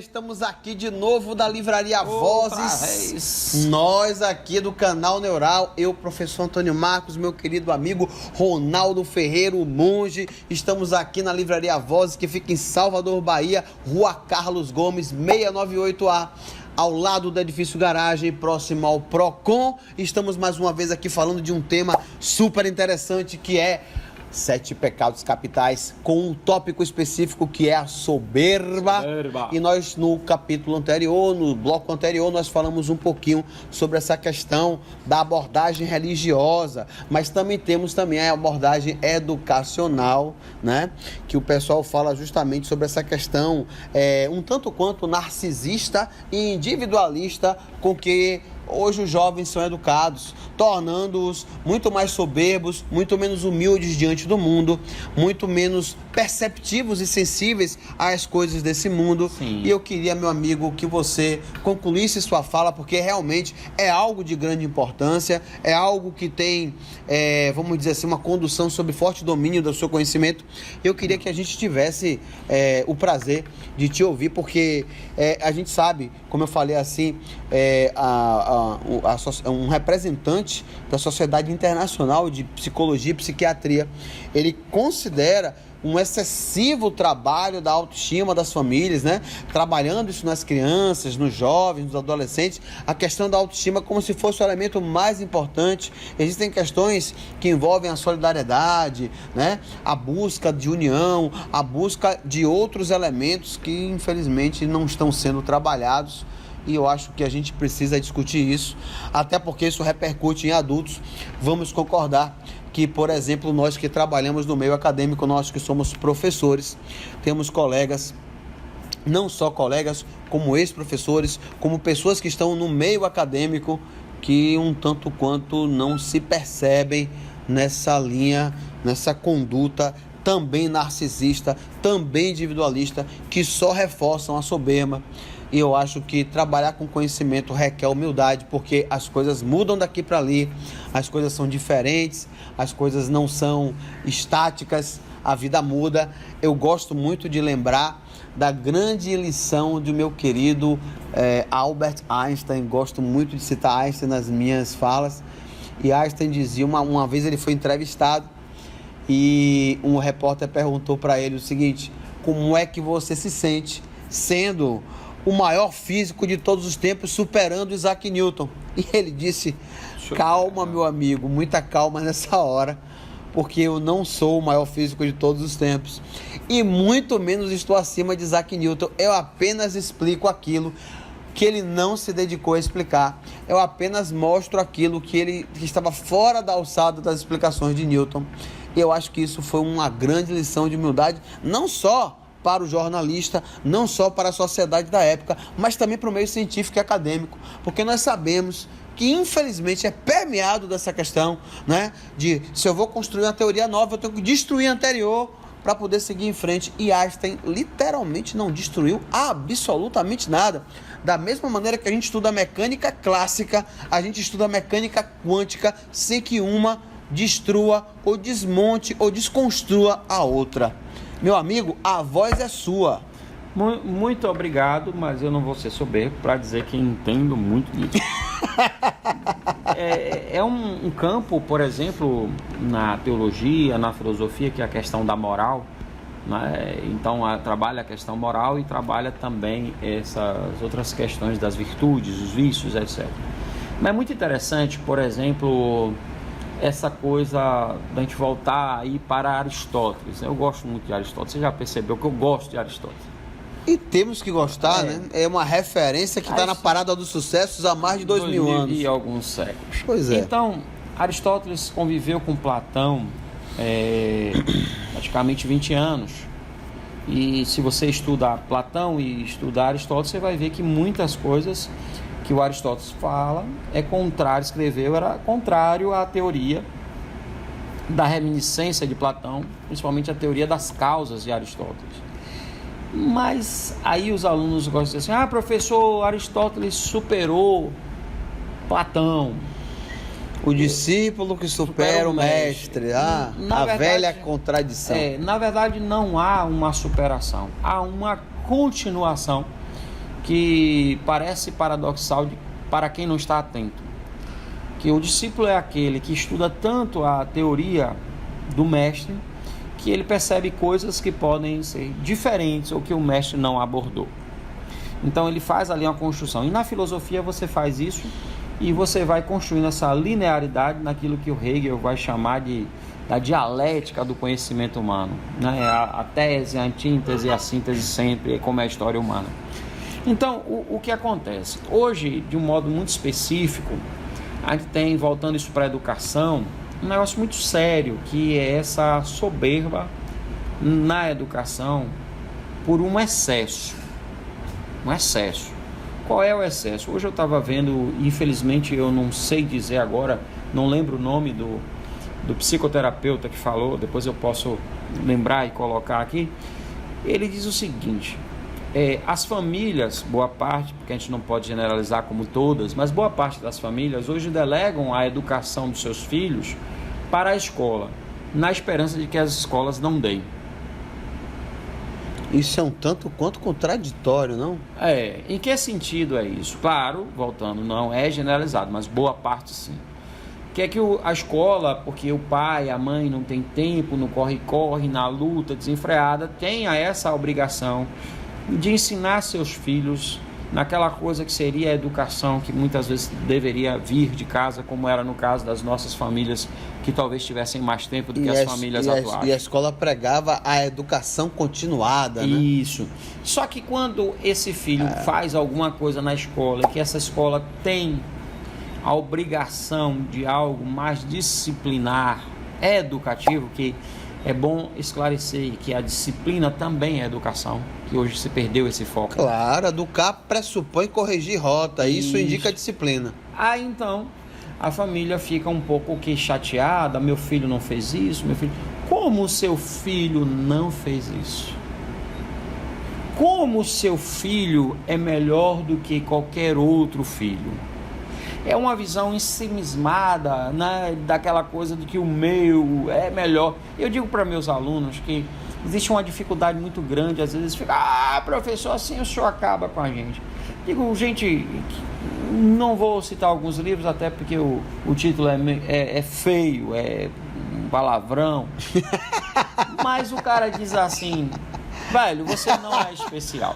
estamos aqui de novo da Livraria Vozes. Nós aqui do canal Neural, eu, professor Antônio Marcos, meu querido amigo Ronaldo Ferreira, o monge. Estamos aqui na Livraria Vozes, que fica em Salvador, Bahia, Rua Carlos Gomes, 698A. Ao lado do edifício Garagem, próximo ao Procon. Estamos mais uma vez aqui falando de um tema super interessante, que é 7 pecados capitais, com um tópico específico que é a soberba. E nós, no capítulo anterior, no bloco anterior, nós falamos um pouquinho sobre essa questão da abordagem religiosa, mas também temos a abordagem educacional, né? Que o pessoal fala justamente sobre essa questão um tanto quanto narcisista e individualista com que hoje os jovens são educados, tornando-os muito mais soberbos, muito menos humildes diante do mundo, muito menos perceptivos e sensíveis às coisas desse mundo. Sim. E eu queria, meu amigo, que você concluísse sua fala, porque realmente é algo de grande importância, é algo que tem, vamos dizer assim, uma condução sob forte domínio do seu conhecimento. Eu queria que a gente tivesse o prazer de te ouvir, porque a gente sabe, como eu falei assim, um representante da Sociedade Internacional de Psicologia e Psiquiatria, ele considera um excessivo trabalho da autoestima das famílias, né? Trabalhando isso nas crianças, nos jovens, nos adolescentes, a questão da autoestima como se fosse o elemento mais importante. Existem questões que envolvem a solidariedade, né? A busca de união, a busca de outros elementos que infelizmente não estão sendo trabalhados. E eu acho que a gente precisa discutir isso, até porque isso repercute em adultos. Vamos concordar que, por exemplo, nós que trabalhamos no meio acadêmico, nós que somos professores, temos colegas, não só colegas, como ex-professores, como pessoas que estão no meio acadêmico, que um tanto quanto não se percebem nessa linha, nessa conduta também narcisista, também individualista, que só reforçam a soberba. E eu acho que trabalhar com conhecimento requer humildade, porque as coisas mudam daqui para ali, as coisas são diferentes, as coisas não são estáticas, a vida muda. Eu gosto muito de lembrar da grande lição do meu querido Albert Einstein. Gosto muito de citar Einstein nas minhas falas. E Einstein dizia, uma vez ele foi entrevistado e um repórter perguntou para ele o seguinte: como é que você se sente sendo o maior físico de todos os tempos, superando Isaac Newton? E ele disse: calma, meu amigo, muita calma nessa hora, porque eu não sou o maior físico de todos os tempos, e muito menos estou acima de Isaac Newton. Eu apenas explico aquilo que ele não se dedicou a explicar. Eu apenas mostro aquilo que estava fora da alçada das explicações de Newton. E eu acho que isso foi uma grande lição de humildade, não só para o jornalista, não só para a sociedade da época, mas também para o meio científico e acadêmico, porque nós sabemos que infelizmente é permeado dessa questão, né, de se eu vou construir uma teoria nova, eu tenho que destruir a anterior para poder seguir em frente. E Einstein literalmente não destruiu absolutamente nada. Da mesma maneira que a gente estuda mecânica clássica, a gente estuda mecânica quântica, sem que uma destrua ou desmonte ou desconstrua a outra. Meu amigo, a voz é sua. Muito obrigado, mas eu não vou ser soberbo para dizer que entendo muito disso. É um campo, por exemplo, na teologia, na filosofia, que é a questão da moral, né? Então, trabalha a questão moral e trabalha também essas outras questões das virtudes, os vícios, etc. Mas é muito interessante, por exemplo, essa coisa da gente voltar aí para Aristóteles. Eu gosto muito de Aristóteles. Você já percebeu que eu gosto de Aristóteles? E temos que gostar, né? É uma referência que está na parada dos sucessos há mais de 2000 anos. E alguns séculos. Pois é. Então, Aristóteles conviveu com Platão praticamente 20 anos. E se você estudar Platão e estudar Aristóteles, você vai ver que muitas coisas que o Aristóteles fala escreveu, era contrário à teoria da reminiscência de Platão, principalmente a teoria das causas de Aristóteles. Mas aí os alunos gostam de dizer assim: professor, Aristóteles superou Platão. O discípulo que supera o mestre. A verdade, velha contradição. Na verdade, não há uma superação, há uma continuação que parece paradoxal para quem não está atento. Que o discípulo é aquele que estuda tanto a teoria do mestre que ele percebe coisas que podem ser diferentes ou que o mestre não abordou. Então ele faz ali uma construção. E na filosofia você faz isso e você vai construindo essa linearidade naquilo que o Hegel vai chamar da dialética do conhecimento humano, né? A tese, a antítese e a síntese sempre, como é a história humana. Então, o que acontece? Hoje, de um modo muito específico, a gente tem, voltando isso para a educação, um negócio muito sério, que é essa soberba na educação por um excesso. Um excesso. Qual é o excesso? Hoje eu estava vendo, infelizmente eu não sei dizer agora, não lembro o nome do psicoterapeuta que falou, depois eu posso lembrar e colocar aqui. Ele diz o seguinte: as famílias, boa parte, porque a gente não pode generalizar como todas, mas boa parte das famílias hoje delegam a educação dos seus filhos para a escola, na esperança de que as escolas não deem. Isso é um tanto quanto contraditório, não? Em que sentido é isso? Claro, voltando, não é generalizado, mas boa parte sim. Que é que a escola, porque o pai, a mãe não tem tempo, no corre-corre, na luta desenfreada, tenha essa obrigação de ensinar seus filhos naquela coisa que seria a educação que muitas vezes deveria vir de casa, como era no caso das nossas famílias que talvez tivessem mais tempo do que as famílias atuais. E a escola pregava a educação continuada, né? Isso. Só que quando esse filho faz alguma coisa na escola e que essa escola tem a obrigação de algo mais disciplinar, educativo, que é bom esclarecer que a disciplina também é educação, que hoje se perdeu esse foco. Claro, educar pressupõe corrigir rota, isso indica disciplina. Aí então, a família fica um pouco chateada, meu filho não fez isso, meu filho... Como o seu filho não fez isso? Como o seu filho é melhor do que qualquer outro filho? É uma visão ensimismada, né, daquela coisa de que o meu é melhor. Eu digo para meus alunos que existe uma dificuldade muito grande, às vezes fica, professor, assim o senhor acaba com a gente. Digo, gente, não vou citar alguns livros, até porque o título é feio, é um palavrão, mas o cara diz assim, velho, você não é especial.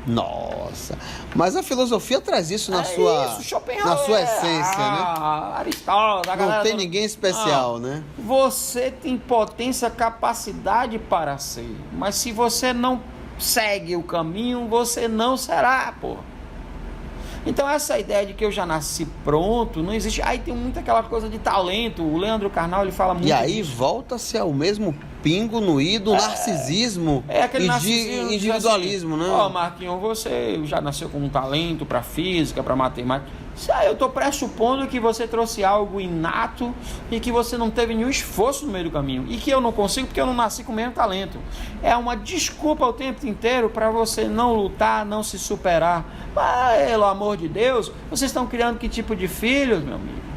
Nossa, mas a filosofia traz isso na sua essência, né? Aristóteles, não tem ninguém especial, né? Você tem potência, capacidade para ser, mas se você não segue o caminho, você não será, pô. Então essa ideia de que eu já nasci pronto, não existe. Aí tem muito aquela coisa de talento. O Leandro Carnal, ele fala muito. E aí volta-se ao mesmo pingo no i do narcisismo aquele de individualismo, assim, né? Ó, Marquinhos, você já nasceu com um talento para física, para matemática. Eu estou pressupondo que você trouxe algo inato e que você não teve nenhum esforço no meio do caminho. E que eu não consigo porque eu não nasci com o mesmo talento. É uma desculpa o tempo inteiro para você não lutar, não se superar. Mas, pelo amor de Deus, vocês estão criando que tipo de filhos, meu amigo?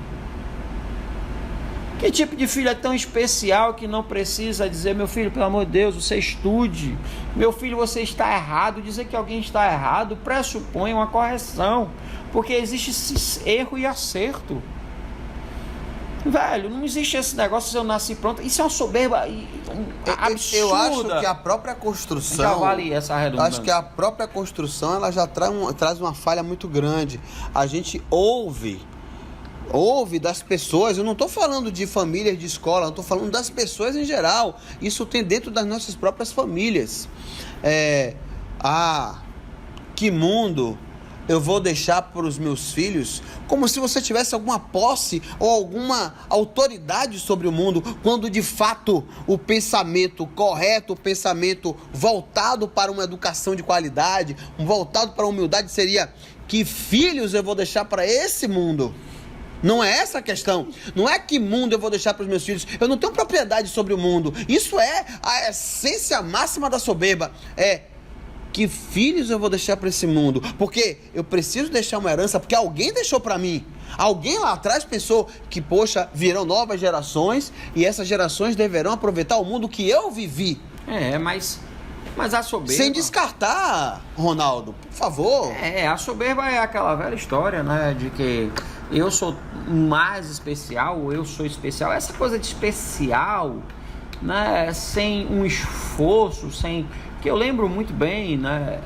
Que tipo de filho é tão especial que não precisa dizer, meu filho, pelo amor de Deus, você estude. Meu filho, você está errado. Dizer que alguém está errado pressupõe uma correção. Porque existe esse erro e acerto. Velho, não existe esse negócio de eu nasci pronto. Isso é uma soberba absurda. Eu acho que a própria construção... Já vale essa redundância. Acho que a própria construção ela já traz uma falha muito grande. A gente ouve das pessoas, eu não estou falando de famílias de escola, eu estou falando das pessoas em geral. Isso tem dentro das nossas próprias famílias. Que mundo eu vou deixar para os meus filhos? Como se você tivesse alguma posse ou alguma autoridade sobre o mundo, quando de fato o pensamento correto, o pensamento voltado para uma educação de qualidade, voltado para a humildade seria: que filhos eu vou deixar para esse mundo? Não é essa a questão. Não é que mundo eu vou deixar para os meus filhos. Eu não tenho propriedade sobre o mundo. Isso é a essência máxima da soberba. Que filhos eu vou deixar para esse mundo? Porque eu preciso deixar uma herança, porque alguém deixou para mim. Alguém lá atrás pensou que, poxa, virão novas gerações e essas gerações deverão aproveitar o mundo que eu vivi. Mas Mas a soberba... Sem descartar, Ronaldo, por favor. A soberba é aquela velha história, né? De que eu sou mais especial, eu sou especial. Essa coisa de especial, né? Sem um esforço, sem... Que eu lembro muito bem, né?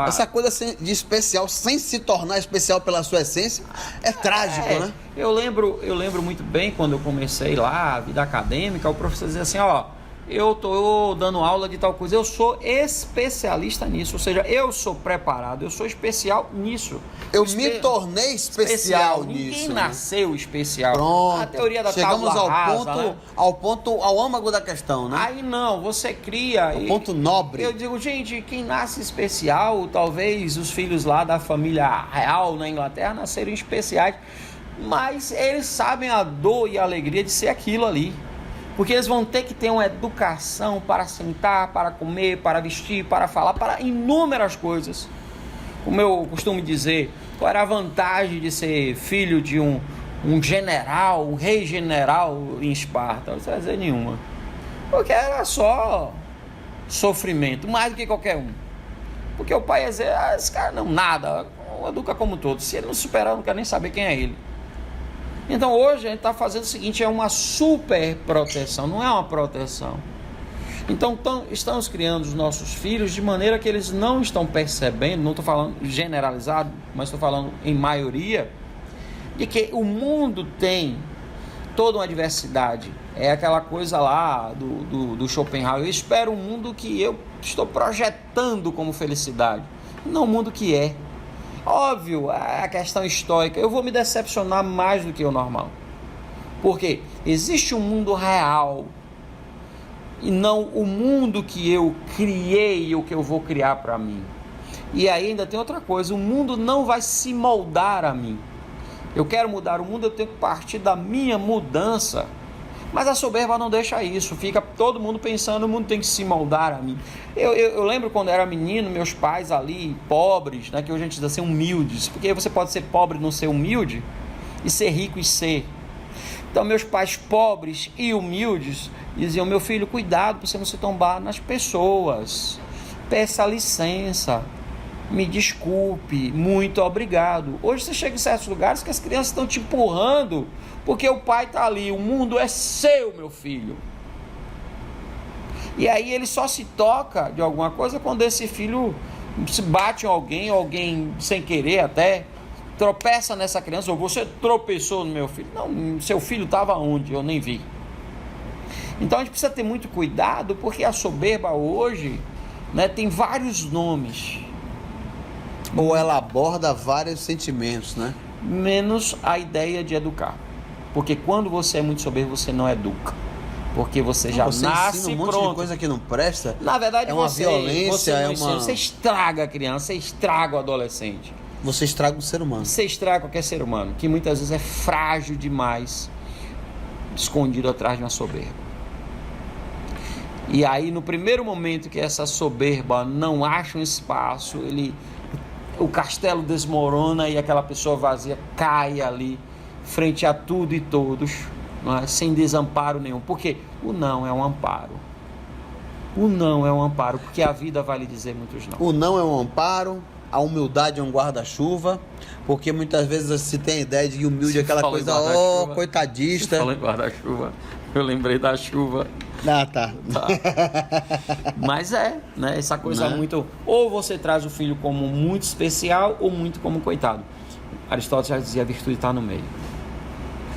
Essa coisa de especial, sem se tornar especial pela sua essência, é trágico, né? Eu lembro muito bem quando eu comecei lá, a vida acadêmica, o professor dizia assim, ó, eu tô dando aula de tal coisa, eu sou especialista nisso, ou seja, eu sou preparado, eu sou especial nisso. Eu me tornei especial nisso. Ninguém nasceu especial. Pronto. A teoria da chegamos tábua ao rasa, ponto, né? ao âmago da questão, né? Aí não, você cria... O ponto nobre. Eu digo, gente, quem nasce especial, talvez os filhos lá da família real na Inglaterra nasceram especiais, mas eles sabem a dor e a alegria de ser aquilo ali. Porque eles vão ter que ter uma educação para sentar, para comer, para vestir, para falar, para inúmeras coisas. Como eu costumo dizer, qual era a vantagem de ser filho de um general, um rei general em Esparta? Não vai dizer nenhuma. Porque era só sofrimento, mais do que qualquer um. Porque o pai ia dizer, esse cara não, nada, educa como todos. Se ele não superar, eu não quero nem saber quem é ele. Então hoje a gente está fazendo o seguinte, é uma super proteção, não é uma proteção. Então estamos criando os nossos filhos de maneira que eles não estão percebendo, não estou falando generalizado, mas estou falando em maioria, de que o mundo tem toda uma diversidade. É aquela coisa lá do Schopenhauer, eu espero um mundo que eu estou projetando como felicidade, não o mundo que é. Óbvio, a questão histórica, eu vou me decepcionar mais do que o normal. Porque existe um mundo real e não o mundo que eu criei ou que eu vou criar para mim. E aí ainda tem outra coisa, o mundo não vai se moldar a mim. Eu quero mudar o mundo, eu tenho que partir da minha mudança. Mas a soberba não deixa isso, fica todo mundo pensando, o mundo tem que se moldar a mim. Eu lembro quando eu era menino, meus pais ali, pobres, né, que hoje a gente diz assim, humildes, porque você pode ser pobre e não ser humilde, e ser rico e ser. Então meus pais pobres e humildes diziam, meu filho, cuidado para você não se tombar nas pessoas, peça licença, me desculpe, muito obrigado. Hoje você chega em certos lugares que as crianças estão te empurrando, porque o pai está ali, o mundo é seu, meu filho. E aí ele só se toca de alguma coisa quando esse filho se bate em alguém sem querer até, tropeça nessa criança, ou você tropeçou no meu filho. Não, seu filho estava onde? Eu nem vi. Então a gente precisa ter muito cuidado, porque a soberba hoje, né, tem vários nomes. Ou ela aborda vários sentimentos, né? Menos a ideia de educar. Porque quando você é muito soberbo, você não educa. Porque você já nasce ensina um monte pronto. de coisa que não presta. Na verdade, é uma violência, você estraga a criança, você estraga o adolescente. Você estraga o ser humano. Você estraga qualquer ser humano, que muitas vezes é frágil demais, escondido atrás de uma soberba. E aí, no primeiro momento que essa soberba não acha um espaço, o castelo desmorona e aquela pessoa vazia cai ali, frente a tudo e todos, não é? Sem desamparo nenhum. Porque o não é um amparo. O não é um amparo, porque a vida vai lhe dizer muitos não. O não é um amparo, a humildade é um guarda-chuva, porque muitas vezes se tem a ideia de que humilde é aquela coisa, coitadista. Falando em guarda-chuva, eu lembrei da chuva. Ah, tá. Mas né? Essa coisa muito... Ou você traz o filho como muito especial, ou muito como coitado. Aristóteles já dizia, a virtude está no meio.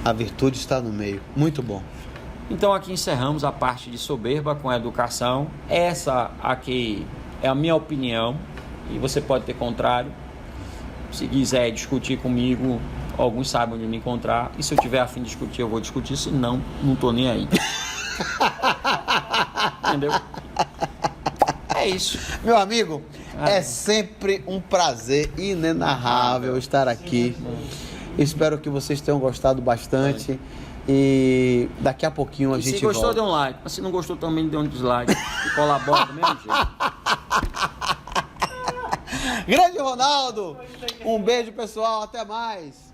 A virtude está no meio. Muito bom. Então aqui encerramos a parte de soberba com a educação. Essa aqui é a minha opinião, e você pode ter contrário. Se quiser discutir comigo, alguns sabem onde me encontrar. E se eu tiver a fim de discutir, eu vou discutir. Se não, não estou nem aí. Entendeu? É isso. Meu amigo, é sempre um prazer inenarrável estar aqui. Espero que vocês tenham gostado bastante. E daqui a pouquinho a gente volta. Se gostou, dê um like. Mas se não gostou, também dê um dislike. E colabora do mesmo jeito. Grande Ronaldo! Um beijo, pessoal. Até mais.